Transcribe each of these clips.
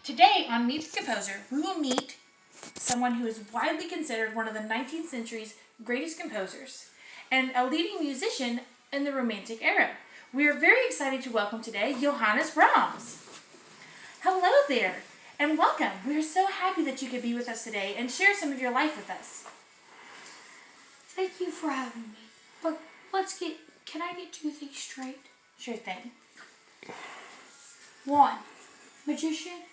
Today on Meet the Composer, we will meet someone who is widely considered one of the 19th century's greatest composers and a leading musician in the Romantic era. We are very excited to welcome today Johannes Brahms. Hello there, and welcome. We are so happy that you could be with us today and share some of your life with us. Thank you for having me. But can I get two things straight? Sure thing. One, magician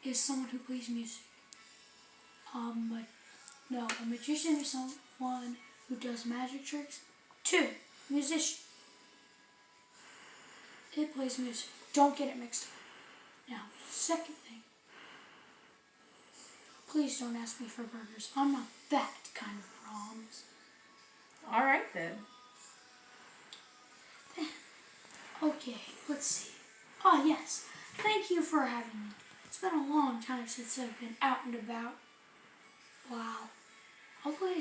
is someone who plays music. A magician is someone who does magic tricks. Two, musician. It plays music. Don't get it mixed up. Now, second thing. Please don't ask me for burgers. I'm not that kind of Brahms. All right then. Okay, let's see. Oh, yes. Thank you for having me. It's been a long time since I've been out and about. Wow. All the way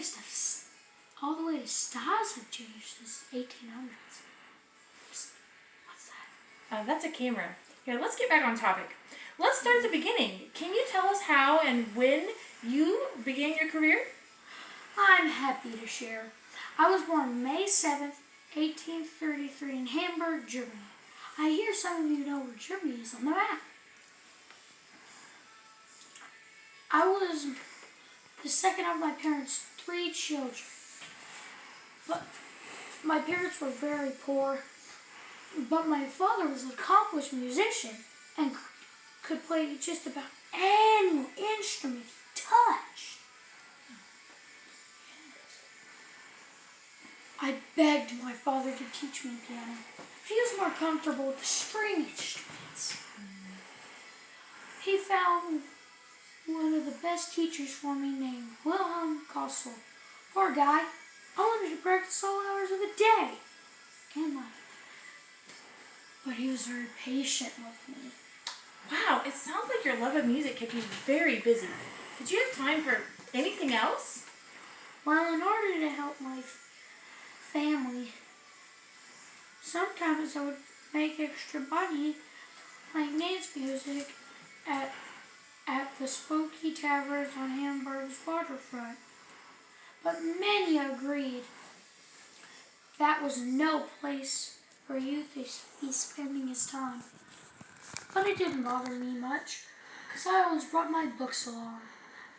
to styles have changed since 1800s. What's that? That's a camera. Here, let's get back on topic. Let's start at the beginning. Can you tell us how and when you began your career? I'm happy to share. I was born May 7th, 1833 in Hamburg, Germany. I hear some of you know where Germany is on the map. I was the second of my parents' 3 children. But my parents were very poor. But my father was an accomplished musician and could play just about any instrument he touched. I begged my father to teach me piano. He was more comfortable with the string instruments. He found one of the best teachers for me named Wilhelm Kossel. Poor guy. I wanted to practice all hours of the day and night. But he was very patient with me. Wow, it sounds like your love of music kept you very busy. Did you have time for anything else? Well, in order to help my family, sometimes I would make extra money playing dance music at the Spooky Taverns on Hamburg's waterfront. But many agreed that was no place for youth to be spending his time. But it didn't bother me much, because I always brought my books along.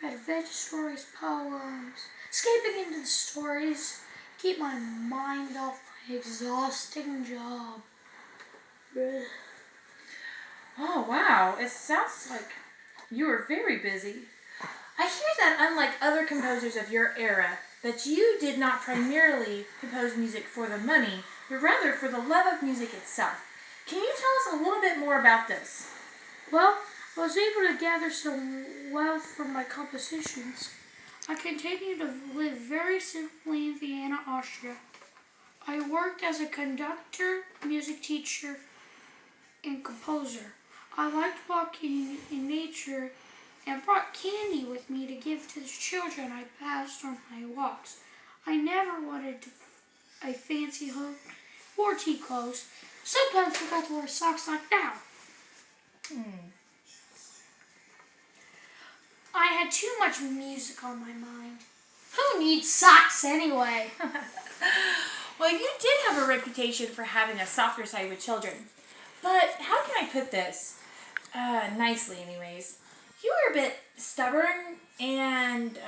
Read adventure stories, poems, escaping into the stories, keep my mind off my exhausting job. Oh, wow. It sounds like you were very busy. I hear that unlike other composers of your era, that you did not primarily compose music for the money, but rather for the love of music itself. Can you tell us a little bit more about this? Well, I was able to gather some wealth from my compositions. I continued to live very simply in Vienna, Austria. I worked as a conductor, music teacher, and composer. I liked walking in nature and brought candy with me to give to the children I passed on my walks. I never wanted a fancy home or tea clothes. Sometimes I forgot to wear socks like now. I had too much music on my mind. Who needs socks anyway? Well, you did have a reputation for having a softer side with children. But how can I put this? Nicely anyways. You were a bit stubborn and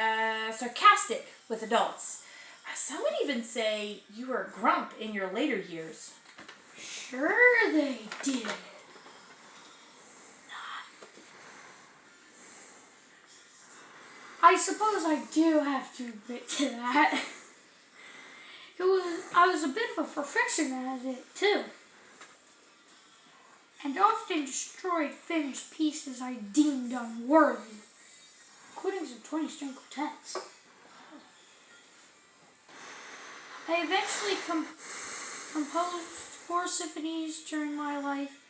sarcastic with adults. Some would even say you were a grump in your later years. Sure they did. I suppose I do have to admit to that. I was a bit of a perfectionist at it too, and often destroyed finished pieces I deemed unworthy, including some 20-string quartets. I eventually composed 4 symphonies during my life,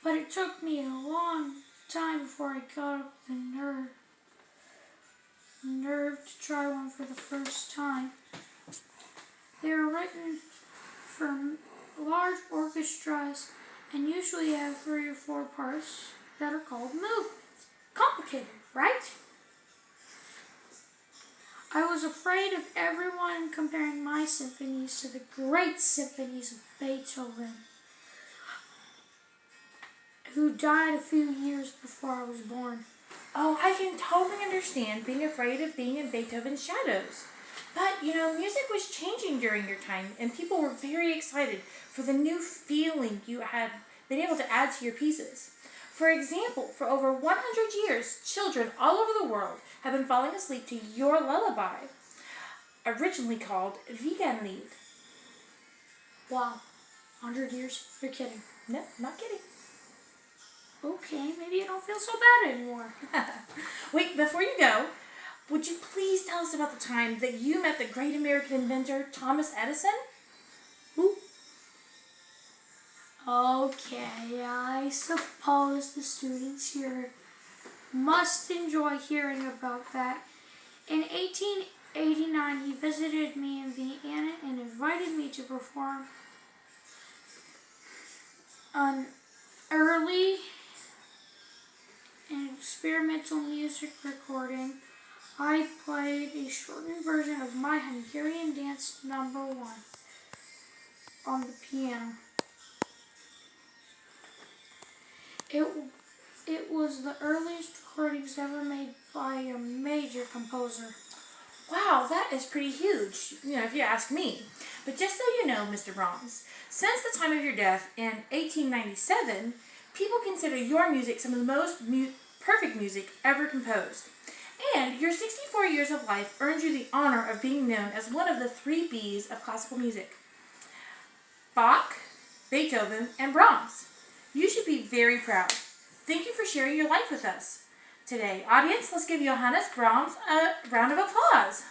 but it took me a long time before I got up the nerve to try one for the first time. They are written for large orchestras and usually have 3 or 4 parts. that are called movements. Complicated, right? I was afraid of everyone comparing my symphonies to the great symphonies of Beethoven, who died a few years before I was born. Oh, I can totally understand being afraid of being in Beethoven's shadows. But, music was changing during your time, and people were very excited for the new feeling you had been able to add to your pieces. For example, for over 100 years, children all over the world have been falling asleep to your lullaby, originally called Wiegenlied. Wow, 100 years? You're kidding. No, not kidding. Okay, maybe I don't feel so bad anymore. Wait, before you go, would you please tell us about the time that you met the great American inventor, Thomas Edison? Ooh. Okay, I suppose the students here must enjoy hearing about that. In 1889, he visited me in Vienna and invited me to perform an early and experimental music recording. I played a shortened version of my Hungarian Dance No. 1 on the piano. It was the earliest recordings ever made by a major composer. Wow, that is pretty huge, if you ask me. But just so you know, Mr. Brahms, since the time of your death in 1897, people consider your music some of the most perfect music ever composed. And your 64 years of life earned you the honor of being known as one of the 3 Bs of classical music: Bach, Beethoven, and Brahms. You should be very proud. Thank you for sharing your life with us today. Audience, let's give Johannes Brahms a round of applause.